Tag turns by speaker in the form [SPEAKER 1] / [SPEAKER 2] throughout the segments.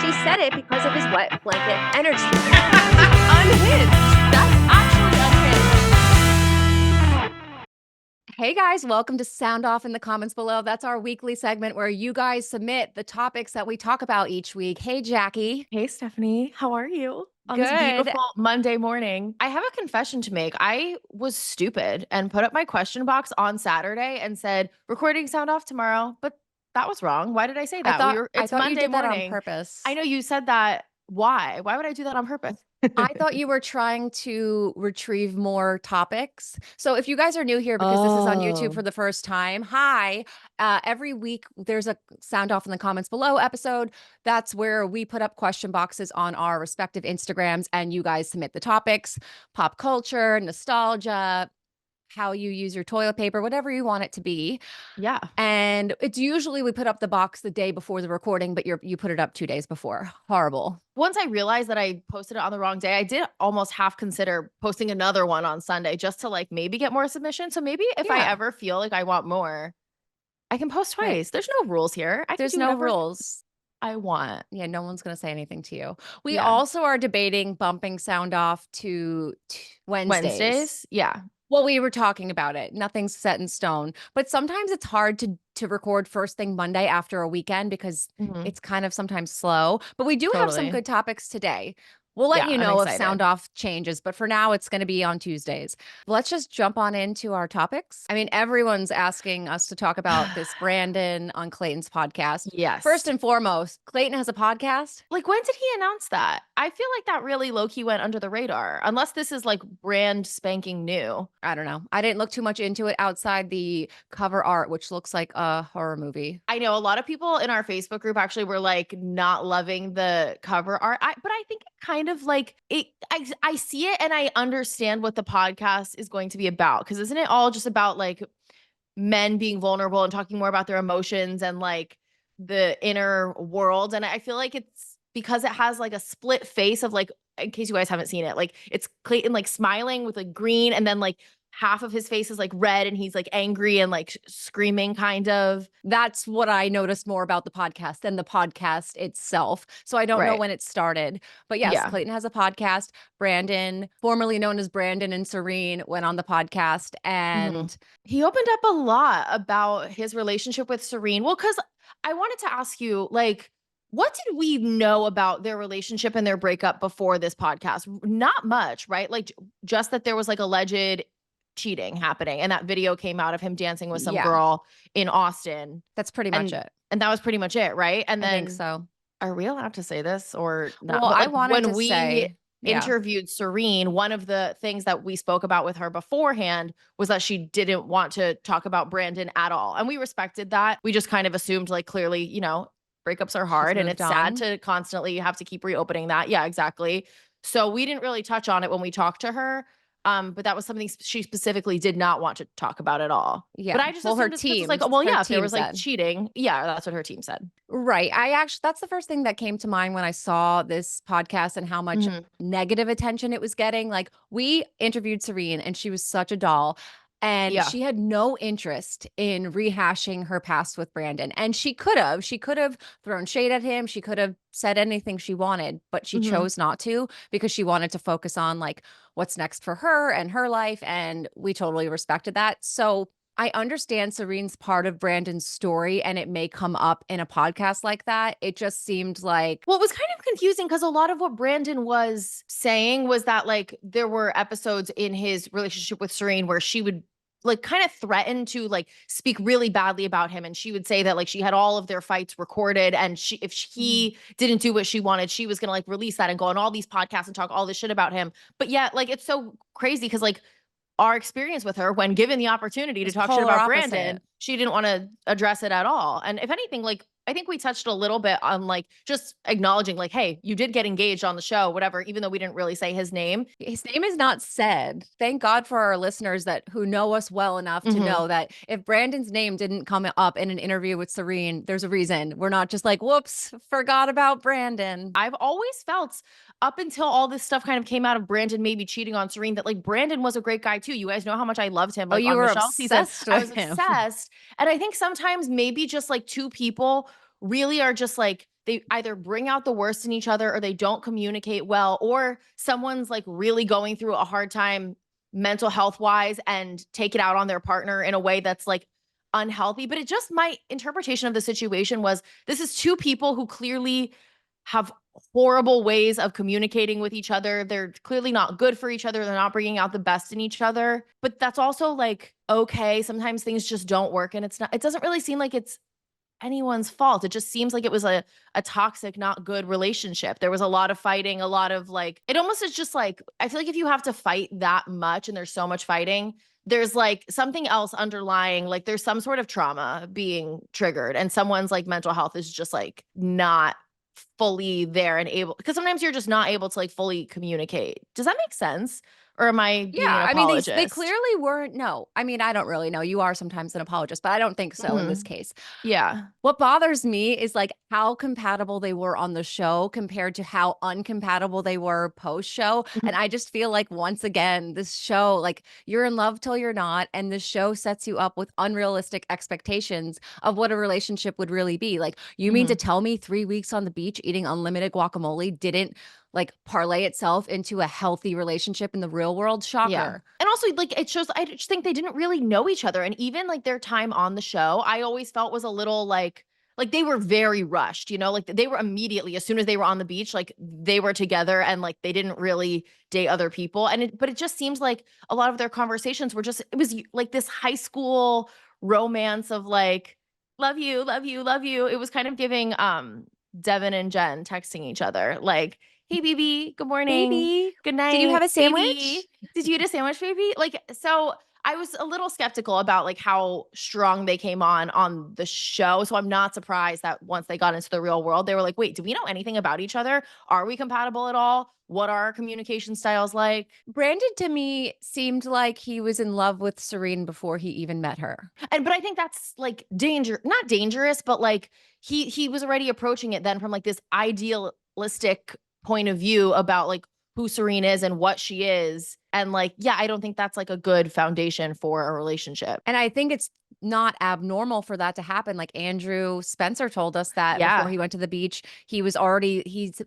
[SPEAKER 1] He said it because of his wet blanket energy.
[SPEAKER 2] Unhinged. That's actually unhinged.
[SPEAKER 3] Hey guys, welcome to Sound Off in the comments below. That's our weekly segment where you guys submit the topics that we talk about each week. Hey Jackie.
[SPEAKER 2] Hey Stephanie, how are you? On this
[SPEAKER 3] Good.
[SPEAKER 2] beautiful Monday morning. I have a confession to make. I was stupid and put up my question box on Saturday and said, recording sound off tomorrow, but that was wrong. Why did I say that?
[SPEAKER 3] I thought
[SPEAKER 2] Monday
[SPEAKER 3] you did
[SPEAKER 2] morning.
[SPEAKER 3] that on purpose.
[SPEAKER 2] I know you said that. Why? Why would I do that on purpose?
[SPEAKER 3] I thought you were trying to retrieve more topics. So if you guys are new here because this is on YouTube for the first time, hi. Every week there's a Sound Off in the comments below episode. That's where we put up question boxes on our respective Instagrams and you guys submit the topics, pop culture, nostalgia, how you use your toilet paper, whatever you want it to be.
[SPEAKER 2] Yeah.
[SPEAKER 3] And it's usually we put up the box the day before the recording, but you put it up 2 days before. Horrible.
[SPEAKER 2] Once I realized that I posted it on the wrong day, I did almost half consider posting another one on Sunday just to like maybe get more submissions. So maybe if I ever feel like I want more, I can post twice.
[SPEAKER 3] Right.
[SPEAKER 2] There's no rules here.
[SPEAKER 3] There's no rules.
[SPEAKER 2] I want.
[SPEAKER 3] Yeah, no one's going to say anything to you. We also are debating bumping Sound Off to Wednesdays.
[SPEAKER 2] Yeah.
[SPEAKER 3] Well, we were talking about it. Nothing's set in stone. But sometimes it's hard to record first thing Monday after a weekend because it's kind of sometimes slow. But we do have some good topics today. We'll let you know if Sound Off changes, but for now it's going to be on Tuesdays. Let's just jump on into our topics. I mean, everyone's asking us to talk about this Brandon on Clayton's podcast.
[SPEAKER 2] Yes.
[SPEAKER 3] First and foremost, Clayton has a podcast.
[SPEAKER 2] Like, when did he announce that? I feel like that really low-key went under the radar, unless this is like brand spanking new.
[SPEAKER 3] I don't know. I didn't look too much into it outside the cover art, which looks like a horror movie.
[SPEAKER 2] I know a lot of people in our Facebook group actually were like not loving the cover art, but I think it kind of like it. I see it and I understand what the podcast is going to be about, because isn't it all just about like men being vulnerable and talking more about their emotions and like the inner world? And I feel like it's because it has like a split face of like, in case you guys haven't seen it, like it's Clayton like smiling with like green, and then like half of his face is like red and he's like angry and like screaming kind of.
[SPEAKER 3] That's what I noticed more about the podcast than the podcast itself. So I don't know when it started. But yes, Clayton has a podcast. Brandon, formerly known as Brandon and Serene, went on the podcast and
[SPEAKER 2] he opened up a lot about his relationship with Serene. Well, because I wanted to ask you, like, what did we know about their relationship and their breakup before this podcast? Not much, right? Like just that there was like alleged cheating happening, and that video came out of him dancing with some girl in Austin.
[SPEAKER 3] That's pretty much it.
[SPEAKER 2] And that was pretty much it, right? And then
[SPEAKER 3] I think so.
[SPEAKER 2] Are we allowed to say this or not?
[SPEAKER 3] Well,
[SPEAKER 2] like,
[SPEAKER 3] I wanted to say
[SPEAKER 2] interviewed Serene, one of the things that we spoke about with her beforehand was that she didn't want to talk about Brandon at all. And we respected that. We just kind of assumed like clearly, you know, breakups are hard and it's sad to constantly have to keep reopening that. Yeah, exactly. So we didn't really touch on it when we talked to her. But that was something she specifically did not want to talk about at all.
[SPEAKER 3] Yeah.
[SPEAKER 2] But I just
[SPEAKER 3] her team
[SPEAKER 2] like, well, yeah, if there was like cheating. Yeah, that's what her team said.
[SPEAKER 3] Right. That's the first thing that came to mind when I saw this podcast and how much negative attention it was getting. Like, we interviewed Serene and she was such a doll. And she had no interest in rehashing her past with Brandon. And she could have thrown shade at him. She could have said anything she wanted, but she chose not to because she wanted to focus on like what's next for her and her life. And we totally respected that. So I understand Serene's part of Brandon's story and it may come up in a podcast like that. It just seemed like,
[SPEAKER 2] well, it was kind of confusing because a lot of what Brandon was saying was that like there were episodes in his relationship with Serene where she would like kind of threaten to like speak really badly about him. And she would say that like she had all of their fights recorded, and if he didn't do what she wanted, she was going to like release that and go on all these podcasts and talk all this shit about him. But yet like, it's so crazy because like our experience with her, when given the opportunity to talk shit about Brandon, she didn't want to address it at all. And if anything, like, I think we touched a little bit on like just acknowledging like, hey, you did get engaged on the show, whatever, even though we didn't really say his name.
[SPEAKER 3] His name is not said. Thank God for our listeners who know us well enough to know that if Brandon's name didn't come up in an interview with Serene, there's a reason. We're not just like, whoops, forgot about Brandon.
[SPEAKER 2] I've always felt up until all this stuff kind of came out of Brandon maybe cheating on Serene that like Brandon was a great guy too. You guys know how much I loved him. Like,
[SPEAKER 3] you were
[SPEAKER 2] Michelle's
[SPEAKER 3] obsessed
[SPEAKER 2] season.
[SPEAKER 3] with
[SPEAKER 2] I was
[SPEAKER 3] him.
[SPEAKER 2] obsessed. And I think sometimes maybe just like two people really are just like, they either bring out the worst in each other or they don't communicate well, or someone's like really going through a hard time mental health wise and take it out on their partner in a way that's like unhealthy. But it just, my interpretation of the situation was, this is two people who clearly have horrible ways of communicating with each other. They're clearly not good for each other. They're not bringing out the best in each other. But that's also like, okay, sometimes things just don't work, and it doesn't really seem like it's anyone's fault. It just seems like it was a toxic, not good relationship. There was a lot of fighting, a lot of like, it almost is just like, I feel like if you have to fight that much and there's so much fighting, there's like something else underlying, like there's some sort of trauma being triggered, and someone's like mental health is just like not fully there and able, because sometimes you're just not able to like fully communicate. Does that make sense? Or am I being an
[SPEAKER 3] I mean,
[SPEAKER 2] apologist?
[SPEAKER 3] they clearly weren't. No, I mean, I don't really know. You are sometimes an apologist, but I don't think so in this case.
[SPEAKER 2] Yeah.
[SPEAKER 3] What bothers me is like how compatible they were on the show compared to how uncompatible they were post show. And I just feel like, once again, this show, like, you're in love till you're not. And this show sets you up with unrealistic expectations of what a relationship would really be. Like, you mean to tell me 3 weeks on the beach eating unlimited guacamole didn't like parlay itself into a healthy relationship in the real world? Shocker.
[SPEAKER 2] Yeah. And also, like, it shows, I just think they didn't really know each other. And even like their time on the show, I always felt was a little like they were very rushed, you know, like they were immediately, as soon as they were on the beach, like they were together, and like they didn't really date other people. But it just seems like a lot of their conversations were just, it was like this high school romance of like, love you, love you, love you. It was kind of giving Devin and Jen texting each other like, hey, baby, good morning.
[SPEAKER 3] Baby,
[SPEAKER 2] Good night.
[SPEAKER 3] did you have a sandwich?
[SPEAKER 2] Baby. Did you eat a sandwich, baby? Like, so I was a little skeptical about like how strong they came on the show. So I'm not surprised that once they got into the real world, they were like, wait, do we know anything about each other? Are we compatible at all? What are our communication styles like?
[SPEAKER 3] Brandon to me seemed like he was in love with Serene before he even met her.
[SPEAKER 2] But I think that's like not dangerous, but like he was already approaching it then from like this idealistic point of view about like who Serene is and what she is. And like, yeah, I don't think that's like a good foundation for a relationship.
[SPEAKER 3] And I think it's not abnormal for that to happen. Like Andrew Spencer told us that before he went to the beach, he's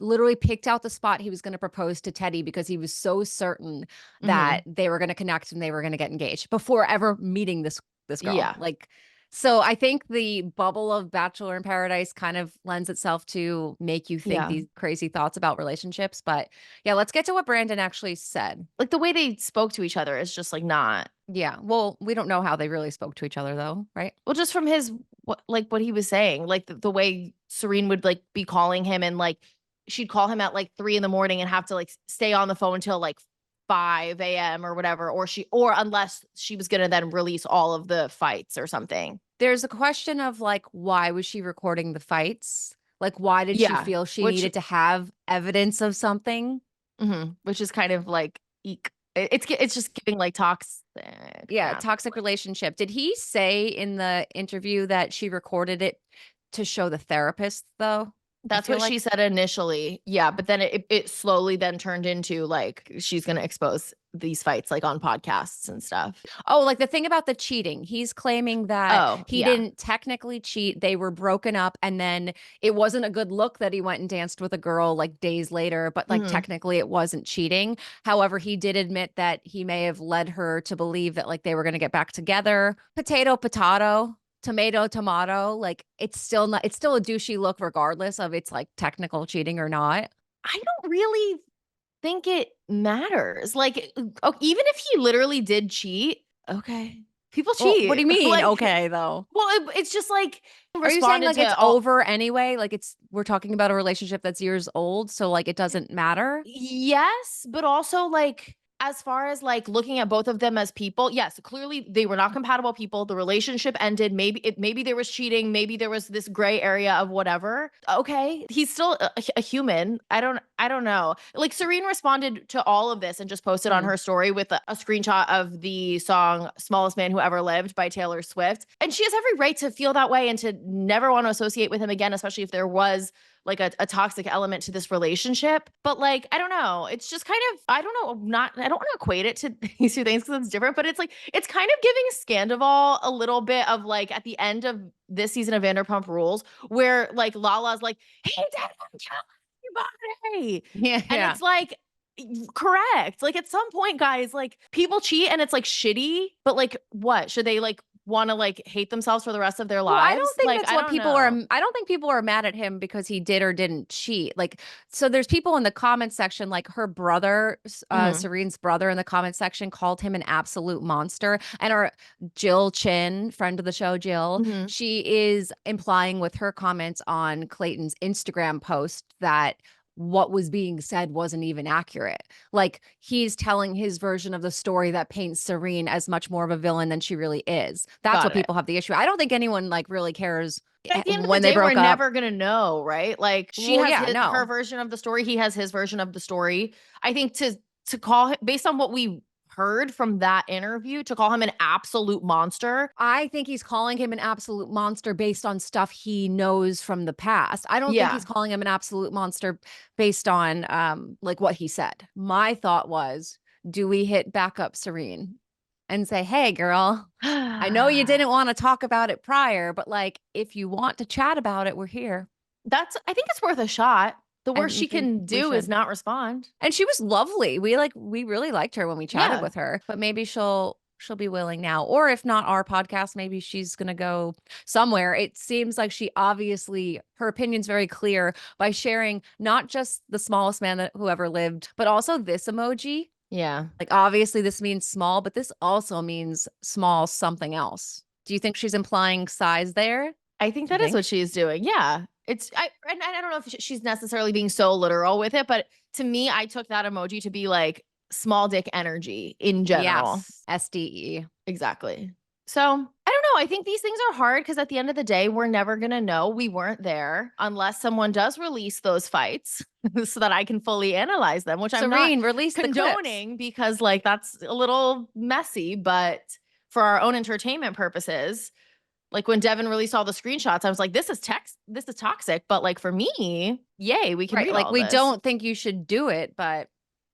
[SPEAKER 3] literally picked out the spot he was going to propose to Teddy because he was so certain that they were going to connect and they were going to get engaged before ever meeting this girl.
[SPEAKER 2] Yeah.
[SPEAKER 3] Like, so I think the bubble of Bachelor in Paradise kind of lends itself to make you think these crazy thoughts about relationships. But yeah, let's get to what Brandon actually said.
[SPEAKER 2] Like the way they spoke to each other is just like not.
[SPEAKER 3] Yeah. Well, we don't know how they really spoke to each other though, right?
[SPEAKER 2] Well, just from his, what he was saying, like the way Serene would like be calling him, and like she'd call him at like 3 a.m. and have to like stay on the phone until like 5 a.m. or whatever, or unless she was going to then release all of the fights or something.
[SPEAKER 3] There's a question of like, why was she recording the fights? Like, why did she feel she needed to have evidence of something?
[SPEAKER 2] Which is kind of like, it's just giving like toxic.
[SPEAKER 3] Yeah, toxic relationship. Did he say in the interview that she recorded it to show the therapist though?
[SPEAKER 2] That's what she said initially. Yeah. But then it slowly then turned into like, she's going to expose these fights like on podcasts and stuff.
[SPEAKER 3] Oh, like the thing about the cheating. He's claiming that he didn't technically cheat. They were broken up. And then it wasn't a good look that he went and danced with a girl like days later, but like technically it wasn't cheating. However, he did admit that he may have led her to believe that like they were going to get back together. Potato, potato. Tomato, tomato, like it's still a douchey look regardless of it's like technical cheating or not.
[SPEAKER 2] I don't really think it matters. Like, even if he literally did cheat, okay. People cheat.
[SPEAKER 3] Well, what do you mean?
[SPEAKER 2] Like,
[SPEAKER 3] okay, though.
[SPEAKER 2] Well, it's just like,
[SPEAKER 3] are you saying like it's over anyway? Like we're talking about a relationship that's years old, so like it doesn't matter?
[SPEAKER 2] Yes, but also like, as far as like looking at both of them as people, yes, clearly they were not compatible people. The relationship ended. Maybe there was cheating. Maybe there was this gray area of whatever. Okay, he's still a human. I don't know. Like Serene responded to all of this and just posted on her story with a screenshot of the song "Smallest Man Who Ever Lived" by Taylor Swift, and she has every right to feel that way and to never want to associate with him again, especially if there was like a toxic element to this relationship. But like, I don't know. It's just kind of, I don't know, I don't want to equate it to these two things because it's different, but it's like, it's kind of giving Scandival a little bit of like at the end of this season of Vanderpump Rules, where like Lala's like, he didn't kill anybody.
[SPEAKER 3] Yeah.
[SPEAKER 2] And it's like, correct. Like at some point, guys, like people cheat and it's like shitty, but like what? Should they like want to like hate themselves for the rest of their lives?
[SPEAKER 3] Well, I don't think
[SPEAKER 2] like,
[SPEAKER 3] that's what people are. I don't think people are mad at him because he did or didn't cheat. Like, so there's people in the comment section, like her brother, Serene's brother in the comment section called him an absolute monster. And our Jill Chin, friend of the show, Jill, she is implying with her comments on Clayton's Instagram post that what was being said wasn't even accurate. Like he's telling his version of the story that paints Serene as much more of a villain than she really is. That's what people have the issue. I don't think anyone like really cares
[SPEAKER 2] at the end
[SPEAKER 3] when
[SPEAKER 2] of the day,
[SPEAKER 3] they broke
[SPEAKER 2] we're
[SPEAKER 3] up.
[SPEAKER 2] never gonna know, right? Like she has her version of the story, he has his version of the story. I think to call him, based on what we heard from that interview, to call him an absolute monster.
[SPEAKER 3] I think he's calling him an absolute monster based on stuff he knows from the past. I don't think he's calling him an absolute monster based on like what he said. My thought was, do we hit back up Serene and say, hey, girl, I know you didn't want to talk about it prior, but like if you want to chat about it, we're here.
[SPEAKER 2] I think it's worth a shot. The worst she can do is not respond.
[SPEAKER 3] And she was lovely. We really liked her when we chatted with her, but maybe she'll be willing now. Or if not our podcast, maybe she's going to go somewhere. It seems like she obviously, her opinion's very clear by sharing not just the smallest man that who ever lived, but also this emoji.
[SPEAKER 2] Yeah.
[SPEAKER 3] Like obviously this means small, but this also means small something else. Do you think she's implying size there?
[SPEAKER 2] I think that is what she's doing. Yeah. I don't know if she's necessarily being so literal with it, but to me, I took that emoji to be like small dick energy in general.
[SPEAKER 3] Yes. SDE.
[SPEAKER 2] Exactly. So I don't know. I think these things are hard because at the end of the day, we're never going to know. We weren't there unless someone does release those fights so that I can fully analyze them, which I'm not condoning because like that's a little messy, but for our own entertainment purposes, like when Devin released all the screenshots, I was like, this is toxic. But like for me, yay, we can read
[SPEAKER 3] like
[SPEAKER 2] all
[SPEAKER 3] we
[SPEAKER 2] this.
[SPEAKER 3] don't think you should do it, but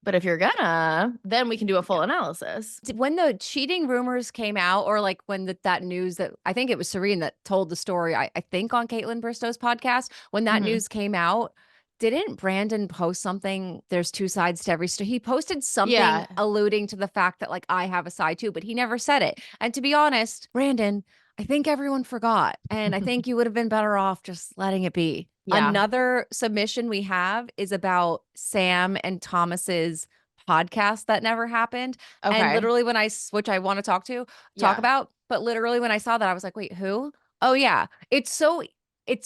[SPEAKER 2] if you're gonna, then we can do a full analysis.
[SPEAKER 3] When the cheating rumors came out, or like when that news that I think it was Serene that told the story, I think on Caitlin Bristow's podcast, when that news came out, didn't Brandon post something? There's two sides to every story. He posted something alluding to the fact that like I have a side too, but he never said it. And to be honest, Brandon, I think everyone forgot. And I think you would have been better off just letting it be. Yeah. Another submission we have is about Sam and Thomas's podcast that never happened. Okay. And literally when which I want to talk about, but literally when I saw that, I was like, wait, who? Oh yeah. It's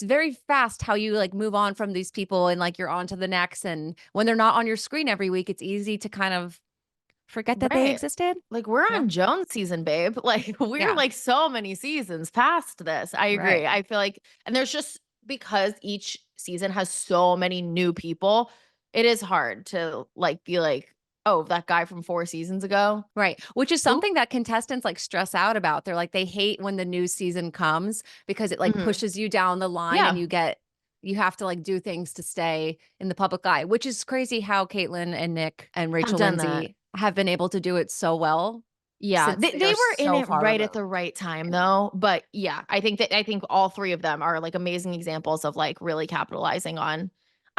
[SPEAKER 3] very fast how you like move on from these people and like you're on to the next. And when they're not on your screen every week, it's easy to kind of forget that they existed.
[SPEAKER 2] Like we're on Jones season, babe. Like we're like so many seasons past this. I agree. I feel like, and there's just, because each season has so many new people, it is hard to like be like, oh, that guy from 4 seasons ago.
[SPEAKER 3] Right. Which is something that contestants like stress out about. They're like, they hate when the new season comes because it like pushes you down the line and you have to like do things to stay in the public eye, which is crazy how Caitlin and Nick and Rachel Lindsay have been able to do it so well.
[SPEAKER 2] Yeah, they were in it right at the right time though. But yeah, I think all 3 of them are like amazing examples of like really capitalizing on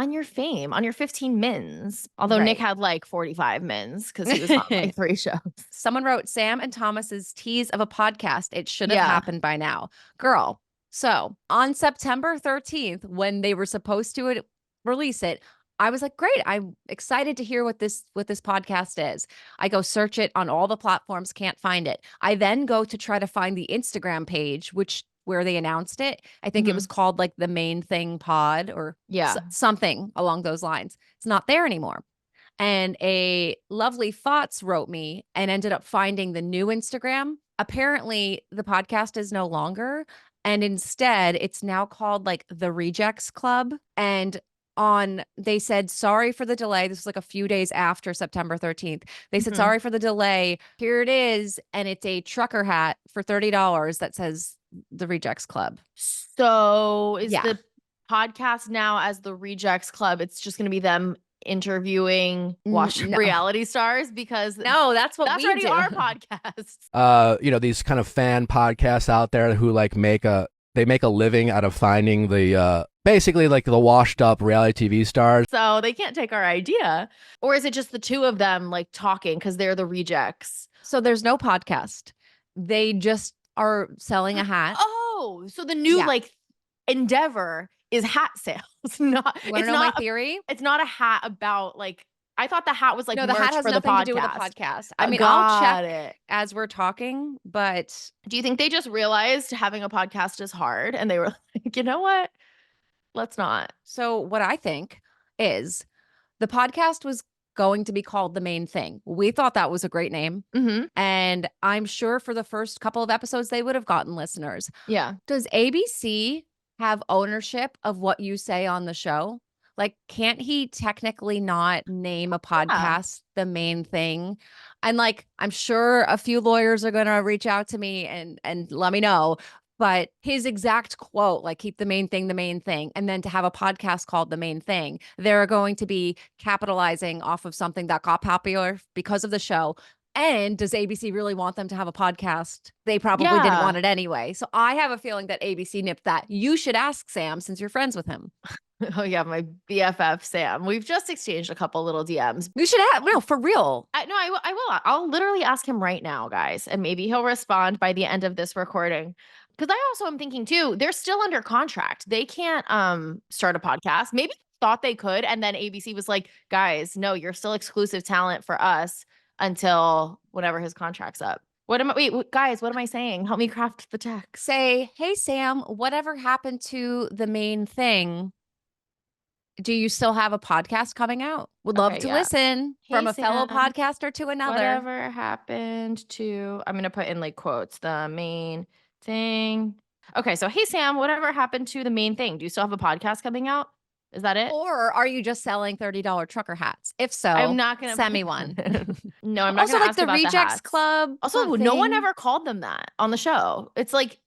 [SPEAKER 2] your fame, on your 15 mins. Although Nick had like 45 mins because he was on like 3 shows.
[SPEAKER 3] Someone wrote Sam and Thomas's tease of a podcast. It should have happened by now. Girl. So on September 13th, when they were supposed to release it, I was like, great. I'm excited to hear what this podcast is. I go search it on all the platforms, can't find it. I then go to try to find the Instagram page, where they announced it. I think it was called like the Main Thing Pod or something along those lines. It's not there anymore. And a lovely Fots wrote me and ended up finding the new Instagram. Apparently the podcast is no longer. And instead it's now called like the Rejects Club. And they said, sorry for the delay. This was like a few days after September 13th. They said, sorry for the delay. Here it is. And it's a trucker hat for $30 that says the Rejects Club.
[SPEAKER 2] So is the podcast now as the Rejects Club. It's just going to be them interviewing reality stars because
[SPEAKER 3] that's what we
[SPEAKER 2] already
[SPEAKER 3] do.
[SPEAKER 2] our podcast.
[SPEAKER 4] You know, these kind of fan podcasts out there who like make a living out of finding the basically like the washed up reality TV stars.
[SPEAKER 2] So they can't take our idea. Or is it just the two of them like talking because they're the rejects?
[SPEAKER 3] So there's no podcast. They just are selling a hat.
[SPEAKER 2] Oh, so the new like endeavor is hat sales. Not
[SPEAKER 3] wanna know my theory?
[SPEAKER 2] It's not a hat about like I thought the hat was like
[SPEAKER 3] no, the hat has nothing to do with the podcast. I mean, I'll check it as we're talking, but
[SPEAKER 2] do you think they just realized having a podcast is hard and they were like, you know what? Let's not.
[SPEAKER 3] So what I think is the podcast was going to be called The Main Thing. We thought that was a great name.
[SPEAKER 2] Mm-hmm.
[SPEAKER 3] And I'm sure for the first couple of episodes, they would have gotten listeners.
[SPEAKER 2] Yeah.
[SPEAKER 3] Does ABC have ownership of what you say on the show? Like, can't he technically not name a podcast The Main Thing? And like, I'm sure a few lawyers are going to reach out to me and let me know. But his exact quote, like, keep the main thing, and then to have a podcast called The Main Thing, they're going to be capitalizing off of something that got popular because of the show. And does ABC really want them to have a podcast? They probably didn't want it anyway. So I have a feeling that ABC nipped that. You should ask Sam since you're friends with him.
[SPEAKER 2] Oh yeah, my BFF Sam. We've just exchanged a couple little DMs.
[SPEAKER 3] You should have no for real.
[SPEAKER 2] I will. I'll literally ask him right now, guys, and maybe he'll respond by the end of this recording. Because I also am thinking too, they're still under contract. They can't start a podcast. Maybe they thought they could, and then ABC was like, guys, no, you're still exclusive talent for us until whenever his contract's up. Guys, what am I saying? Help me craft the text.
[SPEAKER 3] Say, hey Sam, whatever happened to The Main Thing? Do you still have a podcast coming out? Would love to listen from a fellow podcaster to another.
[SPEAKER 2] Whatever happened to, I'm going to put in like quotes, The Main Thing. Okay, so hey Sam, whatever happened to The Main Thing? Do you still have a podcast coming out? Is that it?
[SPEAKER 3] Or are you just selling $30 trucker hats? If so,
[SPEAKER 2] I'm not going to
[SPEAKER 3] send me one.
[SPEAKER 2] No, I'm not
[SPEAKER 3] also
[SPEAKER 2] going to
[SPEAKER 3] like
[SPEAKER 2] ask
[SPEAKER 3] the
[SPEAKER 2] about
[SPEAKER 3] Rejects
[SPEAKER 2] the
[SPEAKER 3] Club.
[SPEAKER 2] Also,
[SPEAKER 3] something.
[SPEAKER 2] no one ever called them that on the show. It's like,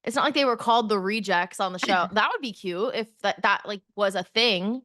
[SPEAKER 2] it's not like they were called the Rejects on the show. That would be cute if that like was a thing,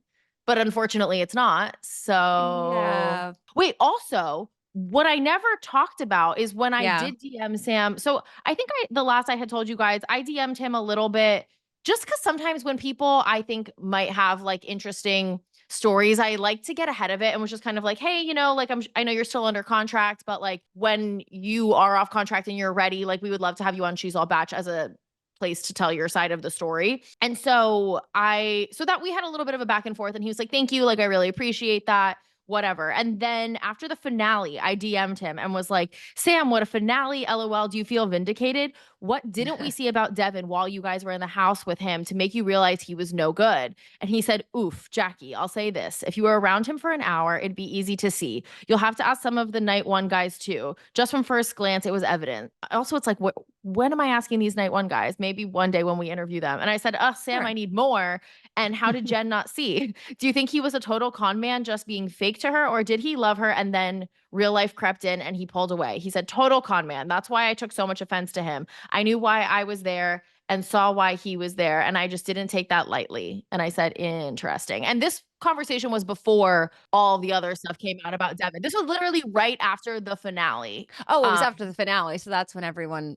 [SPEAKER 2] but unfortunately it's not. So wait, also what I never talked about is when I did DM Sam. So I think the last I had told you guys, I DM'd him a little bit just because sometimes when people I think might have like interesting stories, I like to get ahead of it and was just kind of like, hey, you know, like I know you're still under contract, but like when you are off contract and you're ready, like we would love to have you on She's All Batch as a place to tell your side of the story. And so that we had a little bit of a back and forth and he was like, thank you. Like, I really appreciate that. Whatever. And then after the finale, I DM'd him and was like, Sam, what a finale. LOL. Do you feel vindicated? What didn't we see about Devin while you guys were in the house with him to make you realize he was no good? And he said, oof, Jackie, I'll say this. If you were around him for an hour, it'd be easy to see. You'll have to ask some of the night one guys too. Just from first glance, it was evident. Also, it's like, when am I asking these night one guys? Maybe one day when we interview them. And I said, Sam, I need more. And how did Jen not see? Do you think he was a total con man just being fake to her? Or did he love her and then real life crept in and he pulled away? He said, total con man. That's why I took so much offense to him. I knew why I was there and saw why he was there. And I just didn't take that lightly. And I said, interesting. And this conversation was before all the other stuff came out about Devin. This was literally right after the finale.
[SPEAKER 3] Oh, it was after the finale. So that's when everyone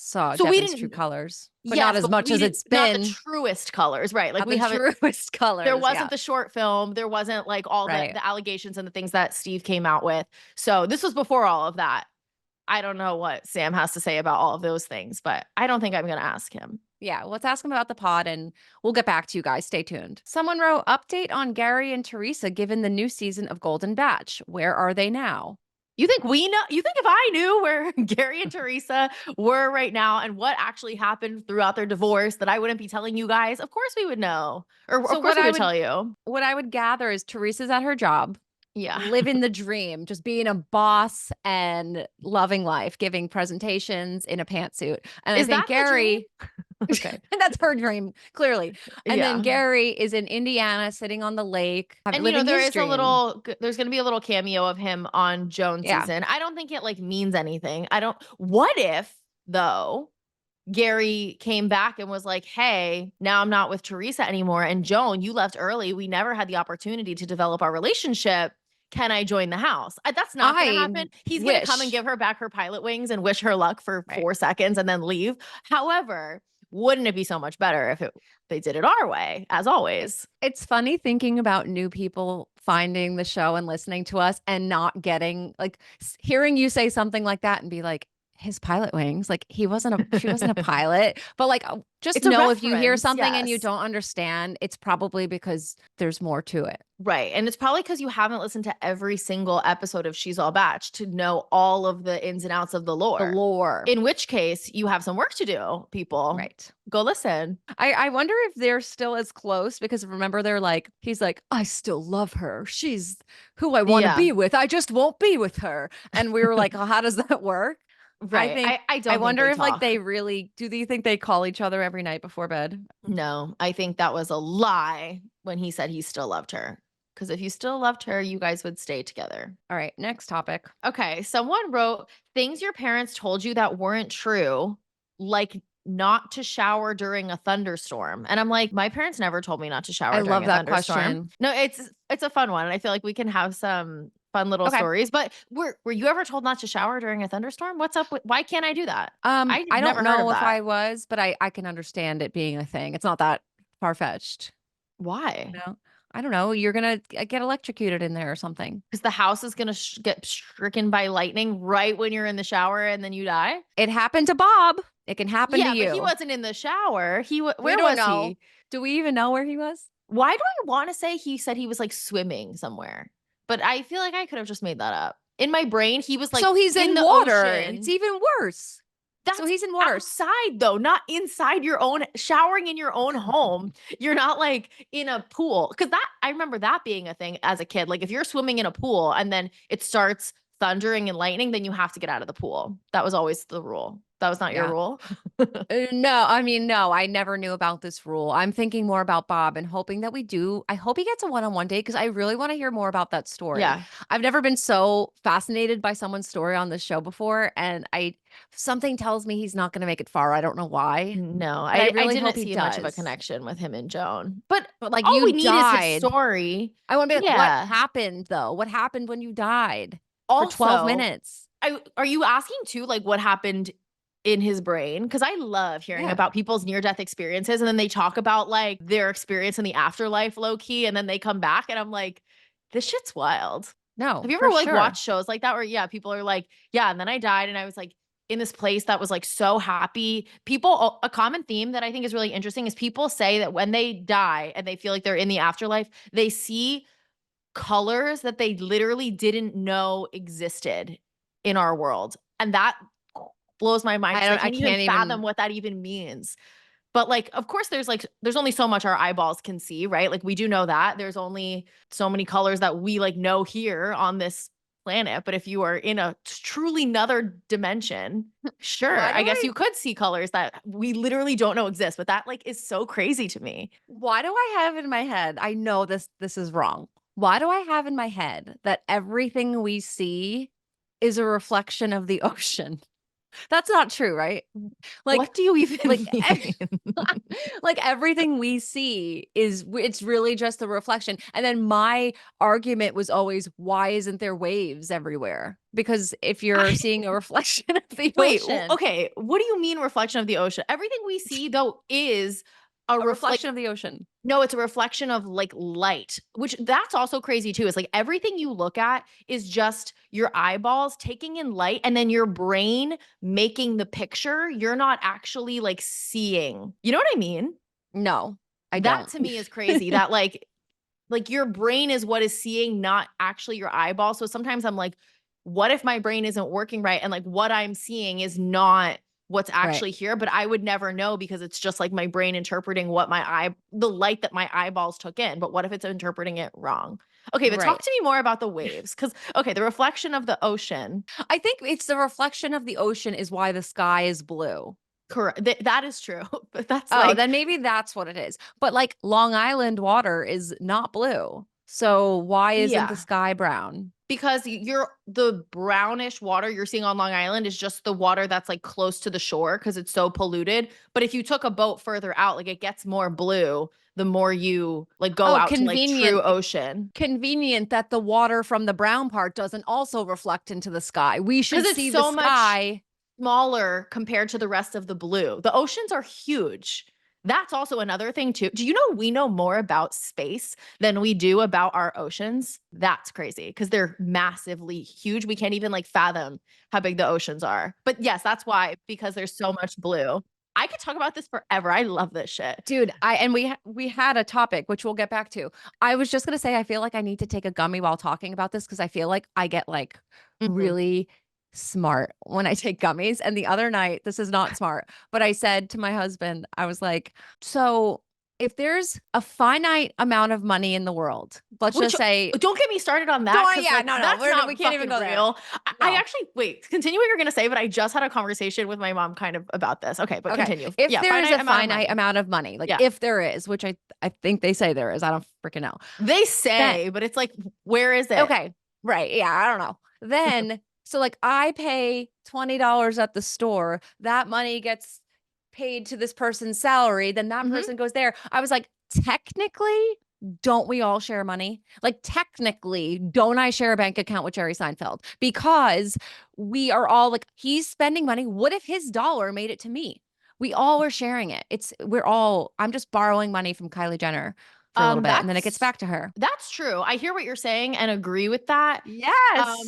[SPEAKER 3] saw Devin's true colors, but not as much as it's been.
[SPEAKER 2] Not the truest colors, right? Like
[SPEAKER 3] we have truest colors.
[SPEAKER 2] There wasn't the short film. There wasn't like all the allegations and the things that Steve came out with. So this was before all of that. I don't know what Sam has to say about all of those things, but I don't think I'm going to ask him.
[SPEAKER 3] Yeah, let's ask him about the pod and we'll get back to you guys. Stay tuned. Someone wrote, update on Gary and Teresa given the new season of Golden Batch. Where are they now?
[SPEAKER 2] You think we know? You think if I knew where Gary and Teresa were right now and what actually happened throughout their divorce that I wouldn't be telling you guys? Of course we would know. Or of course we would tell you.
[SPEAKER 3] What I would gather is Teresa's at her job.
[SPEAKER 2] Yeah.
[SPEAKER 3] Living the dream, just being a boss and loving life, giving presentations in a pantsuit. And I think Gary,
[SPEAKER 2] okay,
[SPEAKER 3] that's her dream, clearly. And then Gary is in Indiana sitting on the lake.
[SPEAKER 2] And you know, there's going to be a little cameo of him on Joan's season. I don't think it like means anything. What if though Gary came back and was like, hey, now I'm not with Teresa anymore. And Joan, you left early. We never had the opportunity to develop our relationship. Can I join the house? That's not going to happen. He's going to come and give her back her pilot wings and wish her luck for 4 seconds and then leave. However, wouldn't it be so much better if they did it our way, as always?
[SPEAKER 3] It's funny thinking about new people finding the show and listening to us and not getting, like, hearing you say something like that and be like, his pilot wings, like she wasn't a pilot, but like, just know if you hear something and you don't understand, it's probably because there's more to it.
[SPEAKER 2] Right. And it's probably because you haven't listened to every single episode of She's All Batch to know all of the ins and outs of the lore. In which case you have some work to do, people.
[SPEAKER 3] Right.
[SPEAKER 2] Go listen.
[SPEAKER 3] I wonder if they're still as close, because remember, they're like, he's like, I still love her. She's who I want to be with. I just won't be with her. And we were like, oh, how does that work?
[SPEAKER 2] Right.
[SPEAKER 3] I wonder if like they really do. You think they call each other every night before bed?
[SPEAKER 2] No, I think that was a lie when he said he still loved her. Because if you still loved her, you guys would stay together.
[SPEAKER 3] All right, next topic.
[SPEAKER 2] Okay, someone wrote things your parents told you that weren't true, like not to shower during a thunderstorm. And I'm like, my parents never told me not to shower during a thunderstorm. Question. No, it's a fun one. And I feel like we can have some fun little stories. But were you ever told not to shower during a thunderstorm? What's up with, why can't I do that?
[SPEAKER 3] I don't know if I was, but I can understand it being a thing. It's not that far-fetched.
[SPEAKER 2] Why?
[SPEAKER 3] No. I don't know. You're going to get electrocuted in there or something.
[SPEAKER 2] Because the house is going to get stricken by lightning right when you're in the shower and then you die?
[SPEAKER 3] It happened to Bob. It can happen to you.
[SPEAKER 2] Yeah, but he wasn't in the shower. Where was he?
[SPEAKER 3] Do we even know where he was?
[SPEAKER 2] Why do I want to say he said he was like swimming somewhere? But I feel like I could have just made that up. In my brain, he was like,
[SPEAKER 3] so he's in the water. Ocean. It's even worse.
[SPEAKER 2] So he's in water. Outside though, not inside your own, showering in your own home. You're not like in a pool. Cause I remember that being a thing as a kid. Like if you're swimming in a pool and then it starts thundering and lightning, then you have to get out of the pool. That was always the rule. That was not your rule?
[SPEAKER 3] No, I mean, no, I never knew about this rule. I'm thinking more about Bob and hoping that we do. I hope he gets a one-on-one date because I really want to hear more about that story.
[SPEAKER 2] Yeah.
[SPEAKER 3] I've never been so fascinated by someone's story on this show before. And something tells me he's not going to make it far. I don't know why.
[SPEAKER 2] No, I really didn't see much of a connection with him and Joan. But
[SPEAKER 3] like
[SPEAKER 2] all
[SPEAKER 3] you
[SPEAKER 2] we need is his story.
[SPEAKER 3] I want to be like, what happened though? What happened when you died for 12 minutes?
[SPEAKER 2] Are you asking too, like what happened in his brain? Because I love hearing about people's near-death experiences, and then they talk about like their experience in the afterlife low-key, and then they come back and I'm like, this shit's wild.
[SPEAKER 3] No.
[SPEAKER 2] Have you ever like watched shows like that where people are like, yeah, and then I died and I was like in this place that was like so happy. A common theme that I think is really interesting is people say that when they die and they feel like they're in the afterlife, they see colors that they literally didn't know existed in our world. And that blows my mind. I can't even fathom what that even means. But like, of course, there's only so much our eyeballs can see, right? Like we do know that there's only so many colors that we like know here on this planet. But if you are in a truly another dimension, sure, I guess you could see colors that we literally don't know exist. But that like is so crazy to me.
[SPEAKER 3] Why do I have in my head? I know this is wrong. Why do I have in my head that everything we see is a reflection of the ocean? That's not true, right? Like,
[SPEAKER 2] what do you even mean?
[SPEAKER 3] Like everything we see it's really just a reflection. And then my argument was always, why isn't there waves everywhere? Because if you're seeing a reflection of the ocean.
[SPEAKER 2] Okay, what do you mean reflection of the ocean? Everything we see though is a reflection
[SPEAKER 3] of the ocean.
[SPEAKER 2] No, it's a reflection of like light, which that's also crazy too. It's like everything you look at is just your eyeballs taking in light and then your brain making the picture. You're not actually like seeing. You know what I mean?
[SPEAKER 3] No, I
[SPEAKER 2] don't.
[SPEAKER 3] That
[SPEAKER 2] to me is crazy that like your brain is what is seeing, not actually your eyeball. So sometimes I'm like, what if my brain isn't working right? And like what I'm seeing is not what's actually here, but I would never know because it's just like my brain interpreting what the light that my eyeballs took in. But what if it's interpreting it wrong? Okay, but talk to me more about the waves. Because, the reflection of the ocean.
[SPEAKER 3] I think it's the reflection of the ocean is why the sky is blue.
[SPEAKER 2] Correct. That is true. But that's
[SPEAKER 3] then maybe that's what it is. But like Long Island water is not blue. So why isn't the sky brown?
[SPEAKER 2] Because the brownish water you're seeing on Long Island is just the water that's like close to the shore because it's so polluted. But if you took a boat further out, like it gets more blue the more you like go out to like true ocean.
[SPEAKER 3] Convenient that the water from the brown part doesn't also reflect into the sky. We should see the sky
[SPEAKER 2] smaller compared to the rest of the blue. The oceans are huge. That's also another thing too. Do you know we know more about space than we do about our oceans? That's crazy because they're massively huge. We can't even like fathom how big the oceans are. But yes, that's why, because there's so much blue. I could talk about this forever. I love this shit.
[SPEAKER 3] Dude, we had a topic, which we'll get back to. I was just going to say, I feel like I need to take a gummy while talking about this because I feel like I get like really smart when I take gummies. And the other night, this is not smart, but I said to my husband, I was like, so if there's a finite amount of money in the world, let's just say,
[SPEAKER 2] don't get me started on that.
[SPEAKER 3] We can't even go
[SPEAKER 2] real. There. I actually, wait, continue what you're going to say, but I just had a conversation with my mom kind of about this. Okay, but continue.
[SPEAKER 3] If there is a finite amount of money, like if there is, which I think they say there is, I don't freaking know.
[SPEAKER 2] They say, but it's like, where is it?
[SPEAKER 3] Okay. Right. Yeah. I don't know. Then, so like I pay $20 at the store, that money gets paid to this person's salary, then that person goes there. I was like, technically, don't we all share money? Like, technically, don't I share a bank account with Jerry Seinfeld? Because we are all like, he's spending money. What if his dollar made it to me? We all are sharing it. I'm just borrowing money from Kylie Jenner for a little bit, and then it gets back to her.
[SPEAKER 2] That's true. I hear what you're saying and agree with that.
[SPEAKER 3] Yes.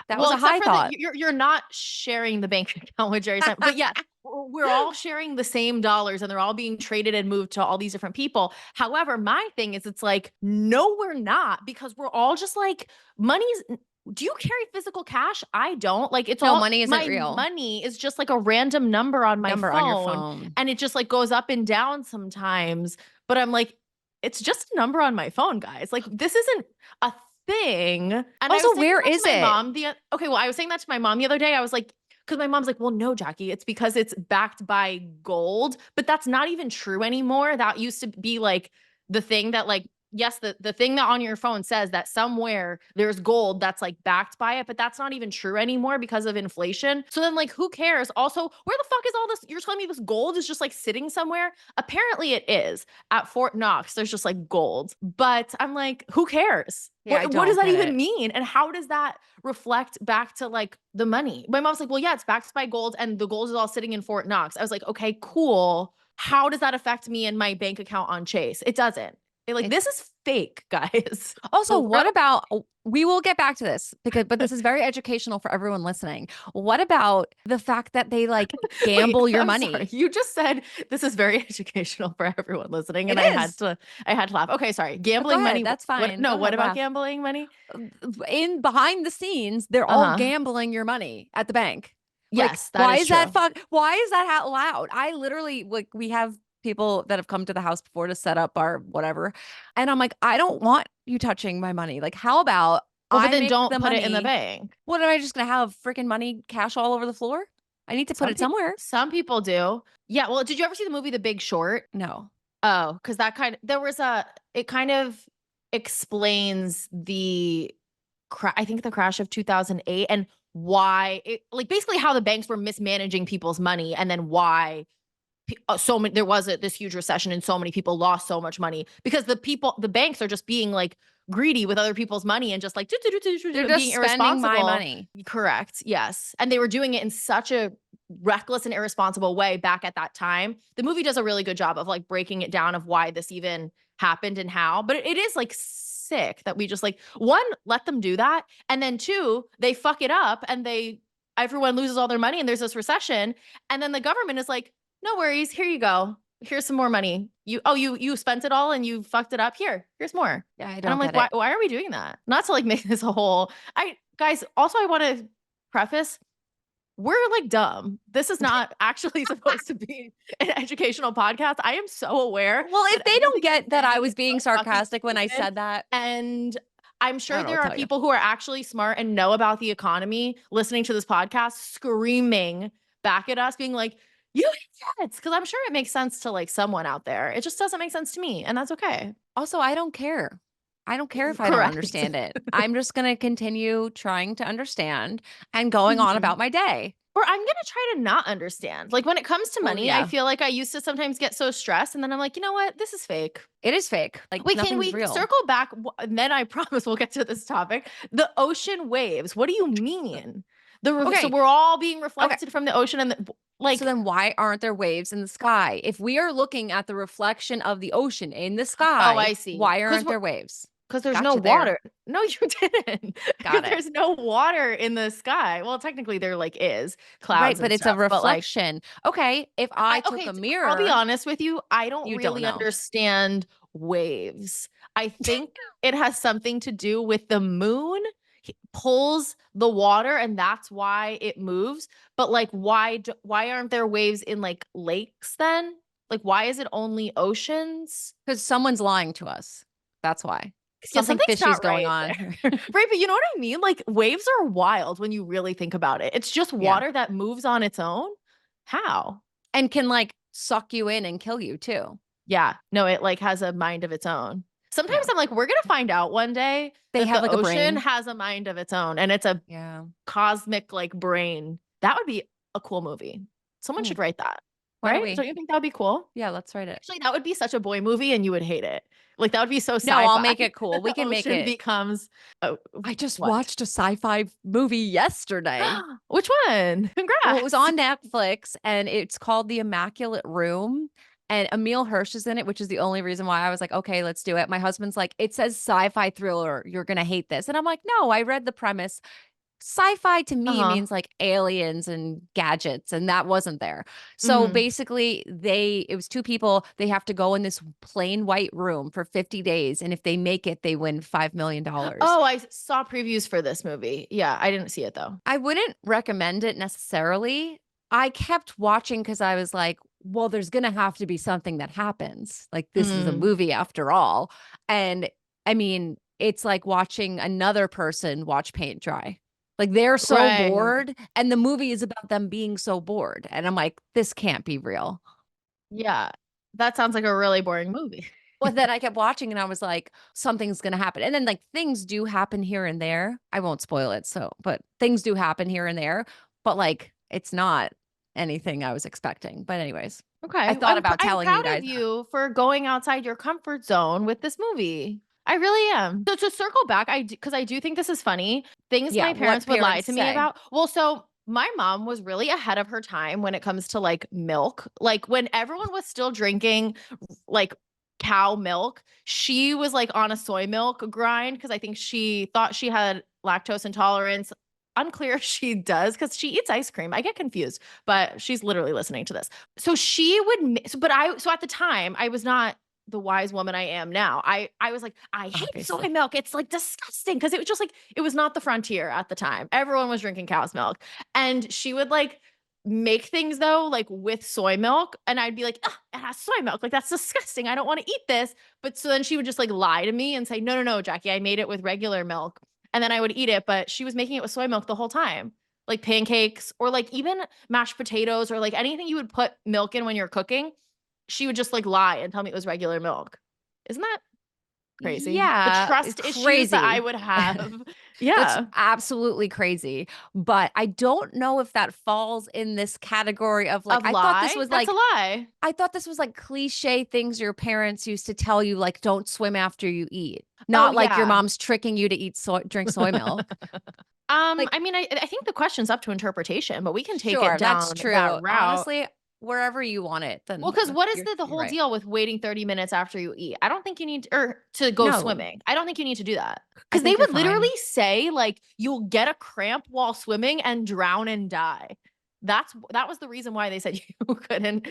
[SPEAKER 3] That was a high thought.
[SPEAKER 2] You're not sharing the bank account with Jerry Seinfeld, but yeah, we're all sharing the same dollars and they're all being traded and moved to all these different people. However, my thing is, it's like, no, we're not, because we're all just like, do you carry physical cash? I don't. Like, it's all
[SPEAKER 3] money isn't real.
[SPEAKER 2] Money is just like a random number on my phone,
[SPEAKER 3] on your phone,
[SPEAKER 2] and it just like goes up and down sometimes. But I'm like, it's just a number on my phone, guys. Like, this isn't a thing. And
[SPEAKER 3] also, where is it?
[SPEAKER 2] I was saying that to my mom the other day. I was like, because my mom's like, well, no, Jackie, it's because it's backed by gold. But that's not even true anymore. That used to be like the thing that like, yes, the thing that on your phone says that somewhere there's gold that's like backed by it, but that's not even true anymore because of inflation. So then like, who cares? Also, where the fuck is all this? You're telling me this gold is just like sitting somewhere? Apparently it is. At Fort Knox, there's just like gold. But I'm like, who cares?
[SPEAKER 3] Yeah,
[SPEAKER 2] what does that even mean? And how does that reflect back to like the money? My mom's like, well, yeah, it's backed by gold and the gold is all sitting in Fort Knox. I was like, okay, cool. How does that affect me and my bank account on Chase? It doesn't. This is fake, guys.
[SPEAKER 3] Also, what about, we will get back to this but this is very educational for everyone listening. What about the fact that they like gamble your money?
[SPEAKER 2] Sorry. You just said this is very educational for everyone listening, and I had to laugh. Okay, sorry. Gambling money.
[SPEAKER 3] That's fine.
[SPEAKER 2] What about gambling money?
[SPEAKER 3] In behind the scenes, they're all gambling your money at the bank.
[SPEAKER 2] Yes.
[SPEAKER 3] Like, why is that allowed? I literally, like, we have people that have come to the house before to set up our whatever. And I'm like, I don't want you touching my money. Like, how about
[SPEAKER 2] then don't put it in the bank?
[SPEAKER 3] What, am I just going to have freaking money cash all over the floor? I need to put it somewhere.
[SPEAKER 2] Some people do. Yeah. Well, did you ever see the movie The Big Short?
[SPEAKER 3] No.
[SPEAKER 2] Oh, because it kind of explains I think the crash of 2008 and why like basically how the banks were mismanaging people's money, and then why there was this huge recession and so many people lost so much money because the banks are just being like greedy with other people's money and just like
[SPEAKER 3] they're just spending my money.
[SPEAKER 2] Correct. Yes. And they were doing it in such a reckless and irresponsible way back at that time. The movie does a really good job of like breaking it down of why this even happened and how, but it is like sick that we just like, one, let them do that. And then two, they fuck it up and everyone loses all their money and there's this recession. And then the government is like, no worries. Here you go. Here's some more money. You spent it all and you fucked it up. Here's more.
[SPEAKER 3] Yeah, I don't.
[SPEAKER 2] And I'm like, why are we doing that? Not to like make this a whole. Guys. Also, I want to preface: we're like dumb. This is not actually supposed to be an educational podcast. I am so aware.
[SPEAKER 3] Well, if they don't get that I was being sarcastic when I said that,
[SPEAKER 2] and I'm sure there are people who are actually smart and know about the economy listening to this podcast, screaming back at us, being like, you idiots, because I'm sure it makes sense to like someone out there. It just doesn't make sense to me, and that's okay.
[SPEAKER 3] Also, I don't care. I don't care if I don't
[SPEAKER 2] Correct.
[SPEAKER 3] understand it. I'm just going to continue trying to understand and going on about my day.
[SPEAKER 2] Or I'm going to try to not understand. Like when it comes to money, I feel like I used to sometimes get so stressed and then I'm like, you know what? This is fake.
[SPEAKER 3] It is fake. Like
[SPEAKER 2] Wait, can
[SPEAKER 3] nothing's
[SPEAKER 2] we
[SPEAKER 3] real.
[SPEAKER 2] circle back? And then I promise we'll get to this topic. The ocean waves. What do you mean? So we're all being reflected from the ocean and
[SPEAKER 3] so then why aren't there waves in the sky? If we are looking at the reflection of the ocean in the sky,
[SPEAKER 2] I see.
[SPEAKER 3] Why aren't there waves?
[SPEAKER 2] Because there's no water. No, you didn't.
[SPEAKER 3] Got it.
[SPEAKER 2] There's no water in the sky. Well, technically there is clouds.
[SPEAKER 3] Right, but
[SPEAKER 2] it's
[SPEAKER 3] a reflection. Okay, if I took a mirror.
[SPEAKER 2] I'll be honest with you. I don't really understand waves. I think it has something to do with the moon pulls the water and that's why it moves. But like, why aren't there waves in like lakes then? Like, why is it only oceans?
[SPEAKER 3] Because someone's lying to us. That's why.
[SPEAKER 2] Something fishy's
[SPEAKER 3] going on.
[SPEAKER 2] Right, but you know what I mean? Like waves are wild when you really think about it. It's just water that moves on its own. How?
[SPEAKER 3] And can like suck you in and kill you too.
[SPEAKER 2] Yeah. No, it like has a mind of its own. Sometimes I'm like, we're gonna find out one day
[SPEAKER 3] they have
[SPEAKER 2] the
[SPEAKER 3] like
[SPEAKER 2] ocean
[SPEAKER 3] a brain.
[SPEAKER 2] has a mind of its own, and it's a cosmic like brain. That would be a cool movie. Someone should write that. Right? Don't you think that would be cool?
[SPEAKER 3] Yeah, let's write it.
[SPEAKER 2] Actually, that would be such a boy movie, and you would hate it. Like that would be so sci-fi.
[SPEAKER 3] No, I'll make it cool. We can make it.
[SPEAKER 2] Becomes.
[SPEAKER 3] I just watched a sci-fi movie yesterday.
[SPEAKER 2] Which one? Congrats.
[SPEAKER 3] Well, it was on Netflix, and it's called The Immaculate Room. And Emil Hirsch is in it, which is the only reason why I was like, okay, let's do it. My husband's like, it says sci-fi thriller. You're gonna hate this, and I'm like, no, I read the premise. Sci-fi to me means like aliens and gadgets, and that wasn't there. So basically it was two people. They have to go in this plain white room for 50 days. And if they make it, they win $5 million.
[SPEAKER 2] Oh, I saw previews for this movie. Yeah, I didn't see it though.
[SPEAKER 3] I wouldn't recommend it necessarily. I kept watching because I was like, well, there's going to have to be something that happens. Like this is a movie after all. And I mean, it's like watching another person watch paint dry. Like they're so bored and the movie is about them being so bored. And I'm like, this can't be real.
[SPEAKER 2] Yeah. That sounds like a really boring movie.
[SPEAKER 3] But then I kept watching and I was like, something's going to happen. And then like things do happen here and there. I won't spoil it. But things do happen here and there, but like, it's not anything I was expecting. But anyways.
[SPEAKER 2] Okay.
[SPEAKER 3] I thought about telling you guys.
[SPEAKER 2] I'm proud of you for going outside your comfort zone with this movie. I really am. So to circle back, because I do think this is funny. Things my parents would lie to me about. Well, so my mom was really ahead of her time when it comes to like milk. Like when everyone was still drinking like cow milk, she was like on a soy milk grind because I think she thought she had lactose intolerance. Unclear if she does because she eats ice cream. I get confused, but she's literally listening to this. So she would, so at the time I was not the wise woman I am now. I was like, I hate soy milk. It's like disgusting because it was just like, it was not the frontier at the time. Everyone was drinking cow's milk. And she would like make things though, like with soy milk. And I'd be like, it has soy milk. Like that's disgusting. I don't want to eat this. But so then she would just like lie to me and say, no, Jackie, I made it with regular milk. And then I would eat it, but she was making it with soy milk the whole time. Like pancakes or like even mashed potatoes or like anything you would put milk in when you're cooking. She would just like lie and tell me it was regular milk. Isn't that crazy?
[SPEAKER 3] Yeah.
[SPEAKER 2] The trust issues that I would have. Yeah.
[SPEAKER 3] That's absolutely crazy. But I don't know if that falls in this category of like, I thought this was
[SPEAKER 2] That's
[SPEAKER 3] like,
[SPEAKER 2] a lie.
[SPEAKER 3] I thought this was like cliche things your parents used to tell you, like, don't swim after you eat. Not like your mom's tricking you to drink soy milk.
[SPEAKER 2] I mean, I think the question's up to interpretation, but we can take it down
[SPEAKER 3] that's true.
[SPEAKER 2] that route.
[SPEAKER 3] Honestly, wherever you want it. Then
[SPEAKER 2] well, because what is the whole deal with waiting 30 minutes after you eat? I don't think you need to go swimming. I don't think you need to do that. Because they would literally say like you'll get a cramp while swimming and drown and die. That was the reason why they said you couldn't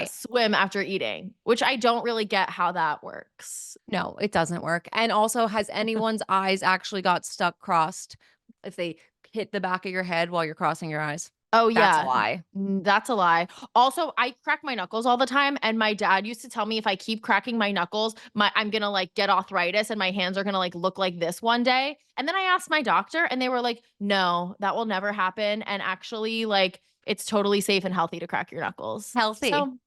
[SPEAKER 2] swim after eating, which I don't really get how that works.
[SPEAKER 3] No, it doesn't work. And also, has anyone's eyes actually got stuck crossed if they hit the back of your head while you're crossing your eyes?
[SPEAKER 2] Oh, yeah.
[SPEAKER 3] That's a lie.
[SPEAKER 2] That's a lie. Also, I crack my knuckles all the time. And my dad used to tell me if I keep cracking my knuckles, I'm going to like get arthritis and my hands are going to like look like this one day. And then I asked my doctor and they were like, no, that will never happen. And actually like it's totally safe and healthy to crack your knuckles.
[SPEAKER 3] Healthy.
[SPEAKER 2] So,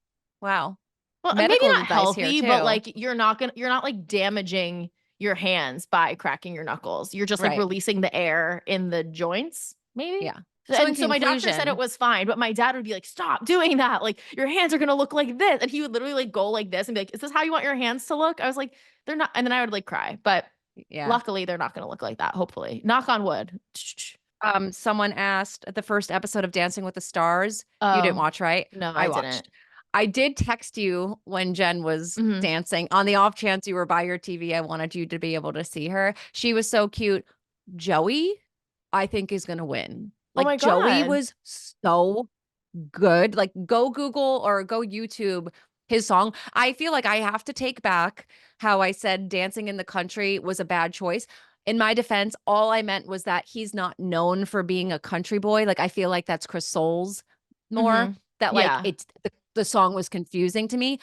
[SPEAKER 3] wow.
[SPEAKER 2] Well,
[SPEAKER 3] Medical
[SPEAKER 2] maybe not
[SPEAKER 3] advice
[SPEAKER 2] healthy,
[SPEAKER 3] here,
[SPEAKER 2] but like you're not like damaging your hands by cracking your knuckles. You're just like releasing the air in the joints, maybe?
[SPEAKER 3] Yeah.
[SPEAKER 2] So my doctor said it was fine, but my dad would be like, stop doing that. Like your hands are going to look like this. And he would literally like go like this and be like, is this how you want your hands to look? I was like, they're not. And then I would like cry, but luckily they're not going to look like that. Hopefully. Knock on wood.
[SPEAKER 3] Someone asked the first episode of Dancing with the Stars. You didn't watch, right?
[SPEAKER 2] No,
[SPEAKER 3] I
[SPEAKER 2] watched.
[SPEAKER 3] Didn't. I did text you when Jen was dancing. On the off chance you were by your TV, I wanted you to be able to see her. She was so cute. Joey, I think, is going to win. Like,
[SPEAKER 2] oh my God.
[SPEAKER 3] Joey was so good. Like, go Google or go YouTube his song. I feel like I have to take back how I said Dancing in the Country was a bad choice. In my defense, all I meant was that he's not known for being a country boy. Like, I feel like that's Chris Soules more. That like it's the song was confusing to me.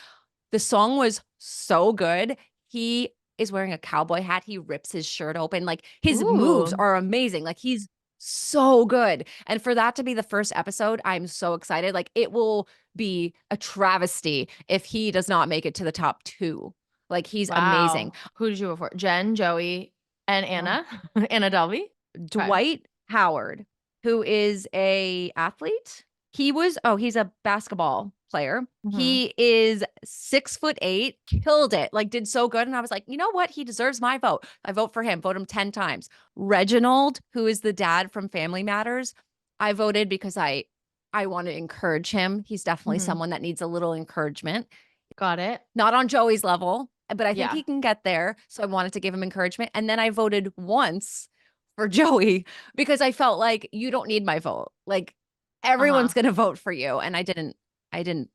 [SPEAKER 3] The song was so good. He is wearing a cowboy hat. He rips his shirt open. Like his moves are amazing. Like he's so good. And for that to be the first episode, I'm so excited. Like it will be a travesty if he does not make it to the top 2. Like he's amazing.
[SPEAKER 2] Who did you vote for? Jen, Joey, and Anna? Anna Delvey?
[SPEAKER 3] Dwight Howard, who is a athlete. He's a basketball player. He is 6'8", killed it, like did so good. And I was like, you know what? He deserves my vote. I vote for him, vote him 10 times. Reginald, who is the dad from Family Matters, I voted because I want to encourage him. He's definitely someone that needs a little encouragement.
[SPEAKER 2] Got it.
[SPEAKER 3] Not on Joey's level, but I think he can get there. So I wanted to give him encouragement. And then I voted once for Joey because I felt like you don't need my vote. Like everyone's going to vote for you. And I didn't, I didn't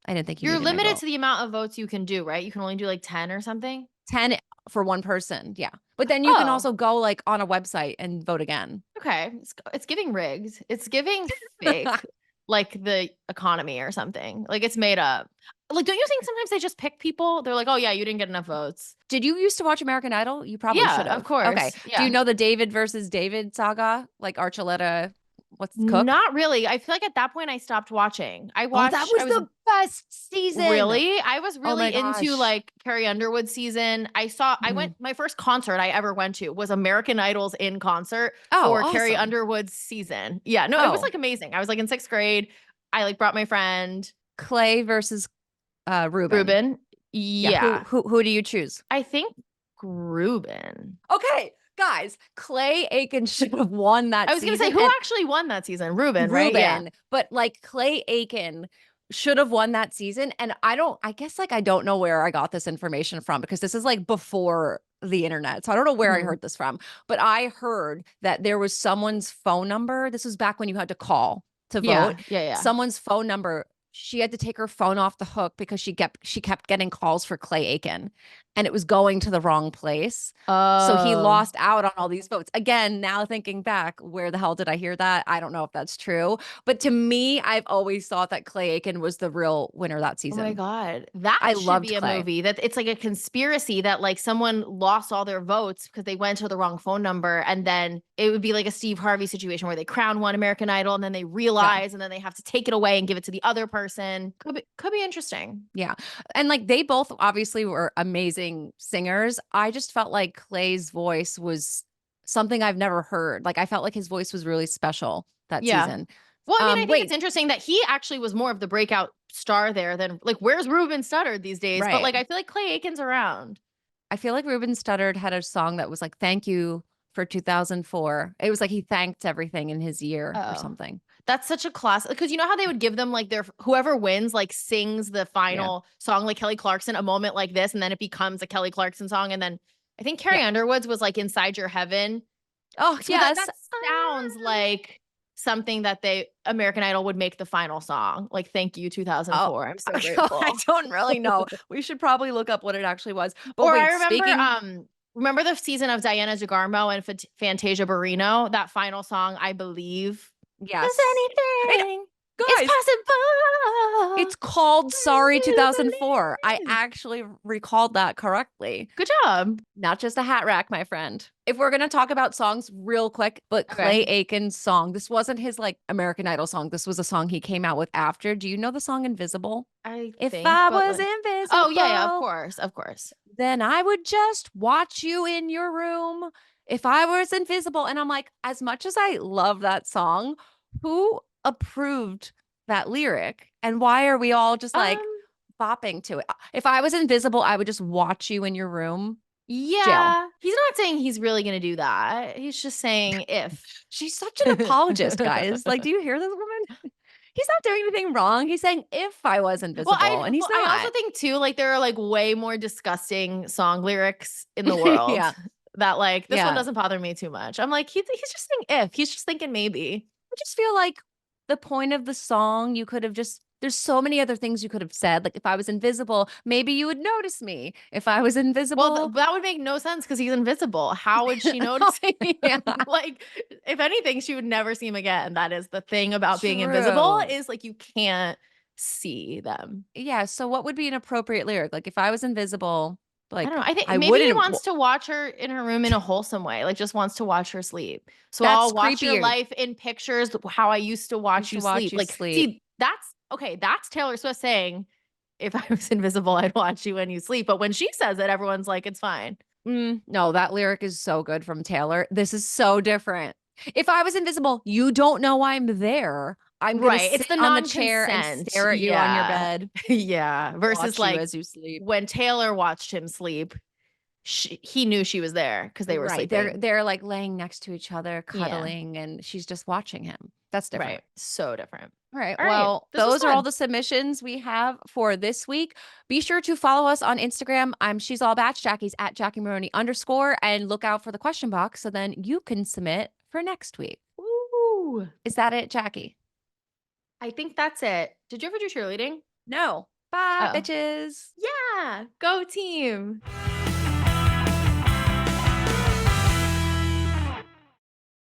[SPEAKER 3] think
[SPEAKER 2] you're limited to the amount of votes you can do, right? You can only do like 10 or something.
[SPEAKER 3] 10 for one person. Yeah. But then you can also go like on a website and vote again.
[SPEAKER 2] Okay. It's giving rigged. It's giving fake, like the economy or something. Like it's made up. Like, don't you think sometimes they just pick people? They're like, oh yeah, you didn't get enough votes.
[SPEAKER 3] Did you used to watch American Idol? You probably should have.
[SPEAKER 2] Of course.
[SPEAKER 3] Okay. Yeah. Do you know the David versus David saga? Like Archuleta, what's Cook?
[SPEAKER 2] Not really. I feel like at that point I stopped watching. I watched.
[SPEAKER 3] That was the best season.
[SPEAKER 2] Really? I was really into like Carrie Underwood season. I went, my first concert I ever went to was American Idol's in concert for Carrie Underwood's season. Yeah. No, it was like amazing. I was like in 6th grade. I like brought my friend.
[SPEAKER 3] Clay versus Ruben.
[SPEAKER 2] Yeah.
[SPEAKER 3] Who do you choose?
[SPEAKER 2] I think Ruben.
[SPEAKER 3] Okay. Guys, Clay Aiken should have won that season.
[SPEAKER 2] I was going to say, who actually won that season? Ruben, right? Yeah.
[SPEAKER 3] But like Clay Aiken should have won that season. And I don't know where I got this information from because this is like before the internet. So I don't know where I heard this from, but I heard that there was someone's phone number. This was back when you had to call to vote.
[SPEAKER 2] Yeah.
[SPEAKER 3] Someone's phone number. She had to take her phone off the hook because she kept getting calls for Clay Aiken and it was going to the wrong place. So he lost out on all these votes. Again, now thinking back, where the hell did I hear that? I don't know if that's true. But to me, I've always thought that Clay Aiken was the real winner that season.
[SPEAKER 2] Oh my God. That should be a movie. That it's like a conspiracy that like someone lost all their votes because they went to the wrong phone number. And then it would be like a Steve Harvey situation where they crown one American Idol and then they realize and then they have to take it away and give it to the other person. Could be interesting.
[SPEAKER 3] Yeah. And like they both obviously were amazing singers. I just felt like Clay's voice was something I've never heard. Like I felt like his voice was really special that season.
[SPEAKER 2] Well, I mean, I think it's interesting that he actually was more of the breakout star there than like, where's Ruben Studdard these days? But like, I feel like Clay Aiken's around.
[SPEAKER 3] I feel like Ruben Studdard had a song that was like, thank you for 2004. It was like he thanked everything in his year or something.
[SPEAKER 2] That's such a class because you know how they would give them like their whoever wins like sings the final song like Kelly Clarkson, a moment like this, and then it becomes a Kelly Clarkson song. And then I think Carrie Underwood's was like Inside Your Heaven.
[SPEAKER 3] Oh,
[SPEAKER 2] so yes. That sounds like something that American Idol would make the final song. Like, thank you, 2004. I'm so grateful.
[SPEAKER 3] I don't really know. We should probably look up what it actually was. But
[SPEAKER 2] or I remember the season of Diana DeGarmo and Fantasia Barrino, that final song, I believe.
[SPEAKER 3] Yes.
[SPEAKER 2] Is anything
[SPEAKER 3] Guys,
[SPEAKER 2] It's possible.
[SPEAKER 3] it's called Sorry 2004. I actually recalled that correctly.
[SPEAKER 2] Good job.
[SPEAKER 3] Not just a hat rack, my friend. If we're going to talk about songs real quick, but Clay Aiken's song, this wasn't his like American Idol song. This was a song he came out with after. Do you know the song Invisible?
[SPEAKER 2] If
[SPEAKER 3] I was invisible.
[SPEAKER 2] Oh, yeah, of course. Of course.
[SPEAKER 3] Then I would just watch you in your room. If I was invisible. And I'm like, as much as I love that song, who approved that lyric? And why are we all just like bopping to it? If I was invisible, I would just watch you in your room.
[SPEAKER 2] Yeah.
[SPEAKER 3] Jail.
[SPEAKER 2] He's not saying he's really going to do that. He's just saying if.
[SPEAKER 3] She's such an apologist, guys. Like, do you hear this woman? He's not doing anything wrong. He's saying if I was invisible, and he's not.
[SPEAKER 2] I also think too, like there are like way more disgusting song lyrics in the world. That like this one doesn't bother me too much. I'm like, he's just saying if. He's just thinking maybe.
[SPEAKER 3] I just feel like the point of the song, you could have just, there's so many other things you could have said. Like if I was invisible, maybe you would notice me. If I was invisible.
[SPEAKER 2] Well, that would make no sense because he's invisible. How would she notice him? Like, if anything, she would never see him again. That is the thing about being invisible is like you can't see them.
[SPEAKER 3] Yeah. So what would be an appropriate lyric? Like if I was invisible, like
[SPEAKER 2] I don't know. I think maybe he wants to watch her in her room in a wholesome way. Like just wants to watch her sleep. So I'll watch your life in pictures, how I used to watch you sleep. Like, see, that's okay. That's Taylor Swift saying, if I was invisible, I'd watch you when you sleep. But when she says it, everyone's like, it's fine.
[SPEAKER 3] No, that lyric is so good from Taylor. This is so different. If I was invisible, you don't know I'm there. I'm gonna sit on the chair and stare at you on your bed.
[SPEAKER 2] Yeah. Versus like
[SPEAKER 3] as you sleep.
[SPEAKER 2] When Taylor watched him sleep, he knew she was there because they were sleeping.
[SPEAKER 3] They're like laying next to each other, cuddling, and she's just watching him. That's different.
[SPEAKER 2] Right. So different.
[SPEAKER 3] All right. Well, those are all the submissions we have for this week. Be sure to follow us on Instagram. She's all batch. Jackie's at Jackie Maroney _ and look out for the question box so then you can submit for next week.
[SPEAKER 2] Ooh.
[SPEAKER 3] Is that it, Jackie?
[SPEAKER 2] I think that's it. Did you ever do cheerleading?
[SPEAKER 3] No. Bye, bitches.
[SPEAKER 2] Yeah. Go team.